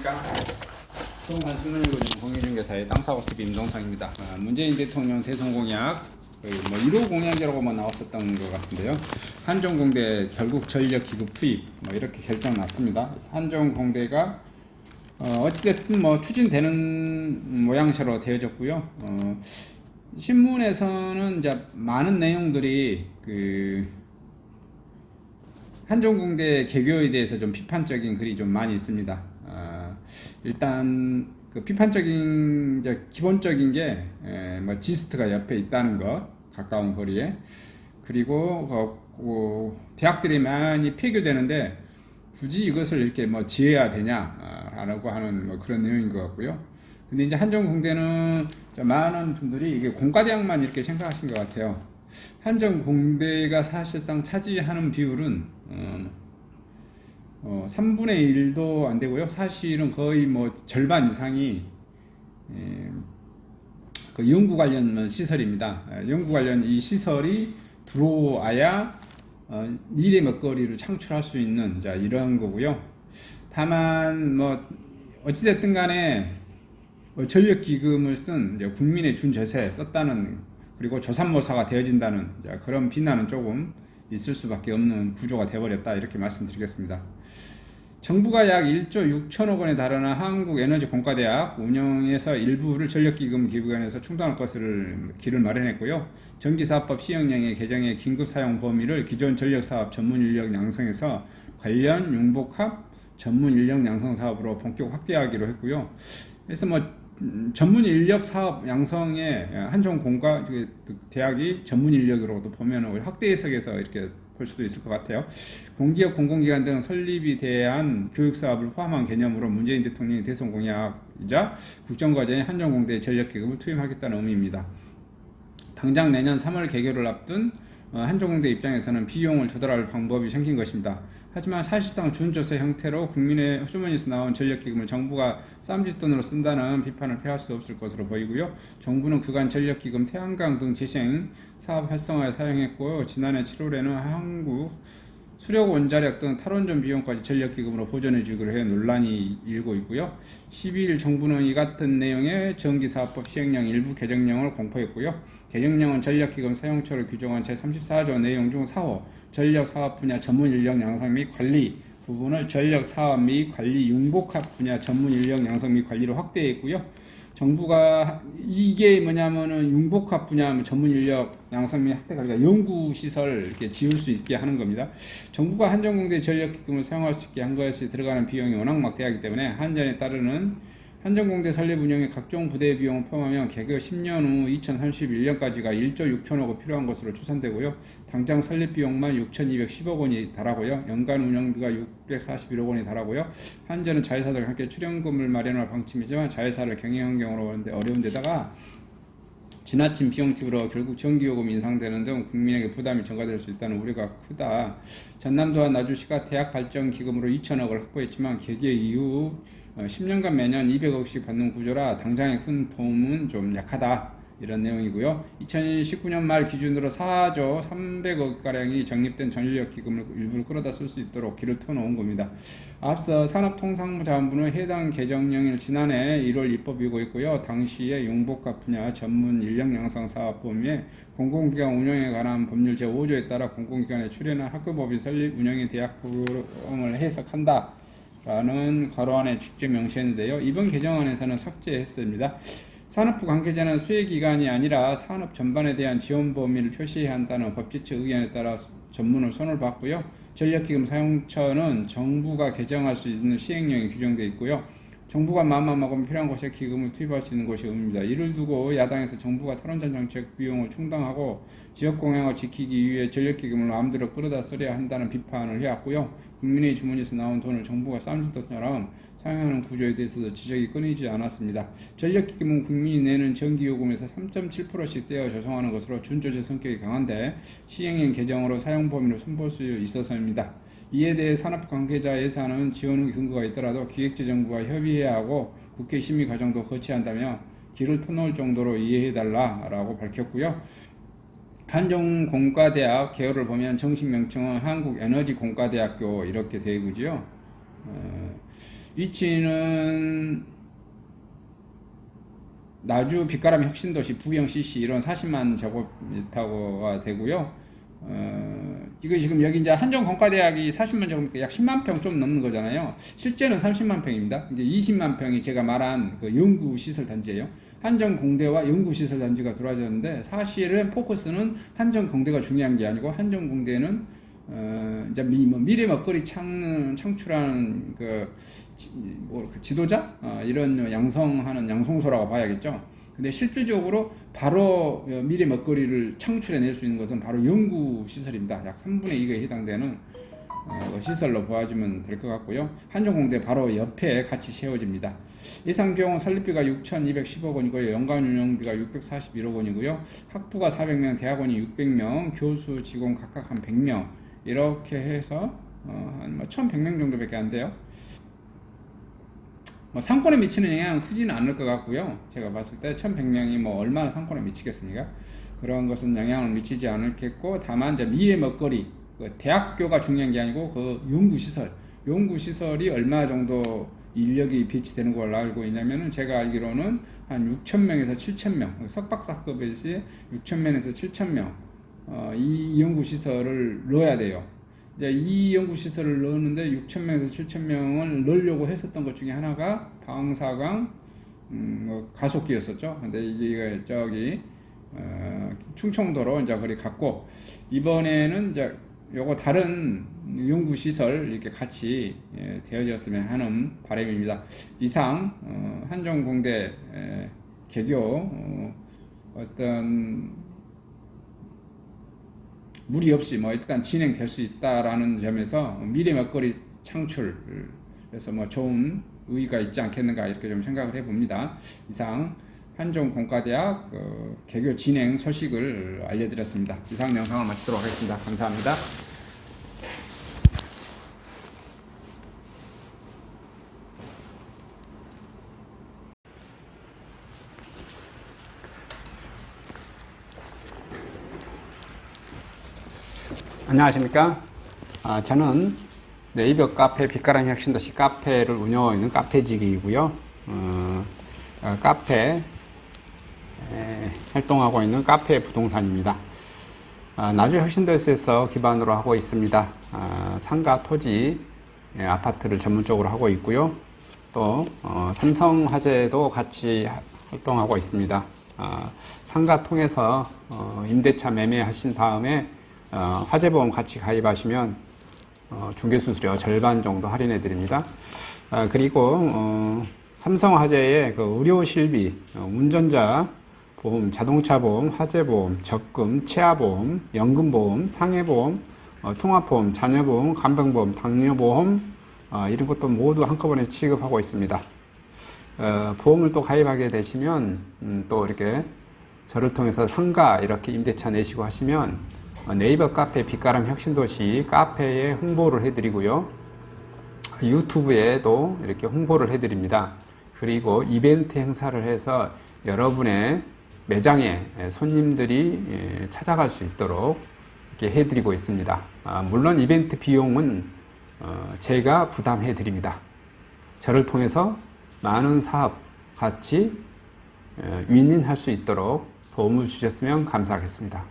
안녕하십니까. 동한 신문일고전 공인중개사의 땅사고TV 임동상입니다. 문재인 대통령 대선공약 뭐 1호 공약이라고만 나왔었던 것 같은데요. 한전공대 결국 전력기급 투입 이렇게 결정 났습니다. 한전공대가 어찌됐든 추진되는 모양새로 되어졌고요. 신문에서는 이제 많은 내용들이 한전공대 개교에 대해서 좀 비판적인 글이 좀 많이 있습니다. 일단 비판적인 기본적인 게 지스트가 옆에 있다는 것, 가까운 거리에. 그리고 대학들이 많이 폐교되는데 굳이 이것을 이렇게 지어야 되냐라고 하는 그런 내용인 것 같고요. 근데 이제 한전공대는 많은 분들이 이게 공과대학만 이렇게 생각하신 것 같아요. 한전공대가 사실상 차지하는 비율은 3분의 1도 안 되고요. 사실은 거의 절반 이상이 그 연구 관련 시설입니다. 연구 관련 이 시설이 들어와야 미래 먹거리를 창출할 수 있는 이런 거고요. 다만 어찌됐든 간에 전력기금을 쓴 국민의 준재세 썼다는, 그리고 조삼모사가 되어진다는 그런 비난은 조금 있을 수밖에 없는 구조가 되어버렸다, 이렇게 말씀드리겠습니다. 정부가 약 1조 6천억 원에 달하는 한국에너지공과대학 운영에서 일부를 전력기금 기부관에서 충당할 것을 길을 마련했고요. 전기사업법 시행령의 개정의 긴급 사용 범위를 기존 전력사업 전문인력 양성에서 관련 융복합 전문인력 양성 사업으로 본격 확대하기로 했고요. 그래서 전문인력 사업 양성에 한전공과 대학이 전문인력으로도 보면 확대 해석해서 이렇게 볼 수도 있을 것 같아요. 공기업 공공기관 등 설립에 대한 교육사업을 포함한 개념으로 문재인 대통령의 대선 공약이자 국정과제에 한전공대에 전력기금을 투입하겠다는 의미입니다. 당장 내년 3월 개교를 앞둔 한전공대 입장에서는 비용을 조달할 방법이 생긴 것입니다. 하지만 사실상 준조세 형태로 국민의 주머니에서 나온 전력기금을 정부가 쌈짓돈으로 쓴다는 비판을 피할 수 없을 것으로 보이고요. 정부는 그간 전력기금 태양광 등 재생 사업 활성화에 사용했고, 지난해 7월에는 한국 수력 원자력 등 탈원전 비용까지 전력기금으로 보전해 주기로 해 논란이 일고 있고요. 12일 정부는 이 같은 내용의 전기사업법 시행령 일부 개정령을 공포했고요. 개정령은 전력기금 사용처를 규정한 제34조 내용 중 4호 전력사업 분야 전문인력 양성 및 관리 부분을 전력사업 및 관리 융복합 분야 전문인력 양성 및 관리로 확대했고요. 정부가 이게 뭐냐면은 융복합 분야 전문인력 양성 및 확대가 아니라 연구시설 이렇게 지을 수 있게 하는 겁니다. 정부가 한전공대 전력기금을 사용할 수 있게 한 것이 들어가는 비용이 워낙 막대하기 때문에 한전에 따르는 한전공대 설립 운영의 각종 부대 비용을 포함하면 개교 10년 후 2031년까지가 1조 6천억 필요한 것으로 추산되고요. 당장 설립 비용만 6,210억 원이 달하고요. 연간 운영비가 641억 원이 달하고요. 한전은 자회사들과 함께 출연금을 마련할 방침이지만 자회사를 경영한 경우로 어려운 데다가 지나친 비용 팁으로 결국 전기요금이 인상되는 등 국민에게 부담이 증가될 수 있다는 우려가 크다. 전남도와 나주시가 대학발전기금으로 2천억을 확보했지만 개교 이후 10년간 매년 200억씩 받는 구조라 당장의 큰 도움은 좀 약하다, 이런 내용이고요. 2019년 말 기준으로 4조 300억가량이 적립된 전력기금을 일부를 끌어다 쓸 수 있도록 길을 터놓은 겁니다. 앞서 산업통상자원부는 해당 개정령을 지난해 1월 입법이고 있고요. 당시에 융복합 분야 전문 인력 양성 사업 범위에 공공기관 운영에 관한 법률 제5조에 따라 공공기관에 출연한 학교법인 설립 운영의 대학 부형을 해석한다 라는 괄호안에 직접 명시했는데요. 이번 개정안에서는 삭제했습니다. 산업부 관계자는 수혜기관이 아니라 산업 전반에 대한 지원 범위를 표시해야 한다는 법제처 의견에 따라 전문을 손을 봤고요. 전력기금 사용처는 정부가 개정할 수 있는 시행령이 규정되어 있고요. 정부가 마음만 먹으면 필요한 곳에 기금을 투입할 수 있는 것이 의무입니다. 이를 두고 야당에서 정부가 탈원전 정책 비용을 충당하고 지역 공약을 지키기 위해 전력기금을 마음대로 끌어다 쓰려 한다는 비판을 해왔고요. 국민의 주머니에서 나온 돈을 정부가 쌈짓돈처럼 사용하는 구조에 대해서도 지적이 끊이지 않았습니다. 전력기금은 국민이 내는 전기요금에서 3.7%씩 떼어 조성하는 것으로 준조세 성격이 강한데 시행령 개정으로 사용 범위를 손볼 수 있어서입니다. 이에 대해 산업부 관계자 예산은 지원의 근거가 있더라도 기획재정부와 협의해야 하고 국회 심의 과정도 거쳐야 한다며 길을 터놓을 정도로 이해해달라라고 밝혔고요. 한전공과대학 개요를 보면 정식 명칭은 한국에너지공과대학교 이렇게 되어 있고요. 위치는 나주 빛가람 혁신도시 부영 CC 이런 40만 제곱미터가 되고요. 이거 지금 여기 이제 한정공과대학이 40만 제곱미터 약 10만 평 좀 넘는 거잖아요. 실제는 30만 평입니다. 이제 20만 평이 제가 말한 그 연구시설 단지예요. 한정공대와 연구시설 단지가 들어와졌는데 사실은 포커스는 한정공대가 중요한 게 아니고 한정공대는 이제 미래 먹거리 창출하는 그 지도자 이런 양성하는 양성소라고 봐야겠죠. 근데 실질적으로 바로 미래 먹거리를 창출해낼 수 있는 것은 바로 연구 시설입니다. 약 3분의 2가 해당되는 시설로 보아주면 될 것 같고요. 한정공대 바로 옆에 같이 세워집니다. 예상 비용은 설립비가 6,210억 원이고요. 연간 운영비가 641억 원이고요. 학부가 400명, 대학원이 600명, 교수, 직원 각각 한 100명 이렇게 해서 한 1,100명 정도밖에 안 돼요. 상권에 미치는 영향은 크지는 않을 것 같고요. 제가 봤을 때 1,100명이 얼마나 상권에 미치겠습니까? 그런 것은 영향을 미치지 않겠고, 다만 이제 미래 먹거리, 대학교가 중요한 게 아니고 그 연구시설이 얼마 정도 인력이 배치되는 걸로 알고 있냐면은 제가 알기로는 한 6,000명에서 7,000명, 석박사급에서 6,000명에서 7,000명 이 연구시설을 넣어야 돼요. 이제 이 연구시설을 넣었는데 6,000명에서 7,000명을 넣으려고 했었던 것 중에 하나가 방사강 가속기였었죠. 근데 이게 저기 충청도로 이제 거리 갔고, 이번에는 이제 요거 다른 연구시설 이렇게 같이 되어졌으면 하는 바람입니다. 이상 한정공대 개교 어떤 무리 없이 일단 진행될 수 있다라는 점에서 미래 먹거리 창출에서 좋은 의의가 있지 않겠는가 이렇게 좀 생각을 해봅니다. 이상 한정공과대학 개교 진행 소식을 알려드렸습니다. 이상 영상을 마치도록 하겠습니다. 감사합니다. 안녕하십니까. 저는 네이버 카페 빛가람 혁신도시 카페를 운영하고 있는 카페직이고요. 카페 활동하고 있는 카페 부동산입니다. 나주 혁신도시에서 기반으로 하고 있습니다. 상가, 토지, 아파트를 전문적으로 하고 있고요. 또 삼성화재도 같이 활동하고 있습니다. 상가 통해서 임대차 매매하신 다음에 화재보험 같이 가입하시면 중개수수료 절반 정도 할인해 드립니다. 그리고 삼성화재의 그 의료실비, 운전자 보험, 자동차 보험, 화재보험, 적금, 치아보험, 연금보험, 상해보험, 통합보험, 자녀보험, 간병보험, 당뇨보험 이런 것도 모두 한꺼번에 취급하고 있습니다. 보험을 또 가입하게 되시면 또 이렇게 저를 통해서 상가 이렇게 임대차 내시고 하시면 네이버 카페 빛가람 혁신도시 카페에 홍보를 해드리고요. 유튜브에도 이렇게 홍보를 해드립니다. 그리고 이벤트 행사를 해서 여러분의 매장에 손님들이 찾아갈 수 있도록 이렇게 해드리고 있습니다. 물론 이벤트 비용은 제가 부담해 드립니다. 저를 통해서 많은 사업 같이 윈윈할 수 있도록 도움을 주셨으면 감사하겠습니다.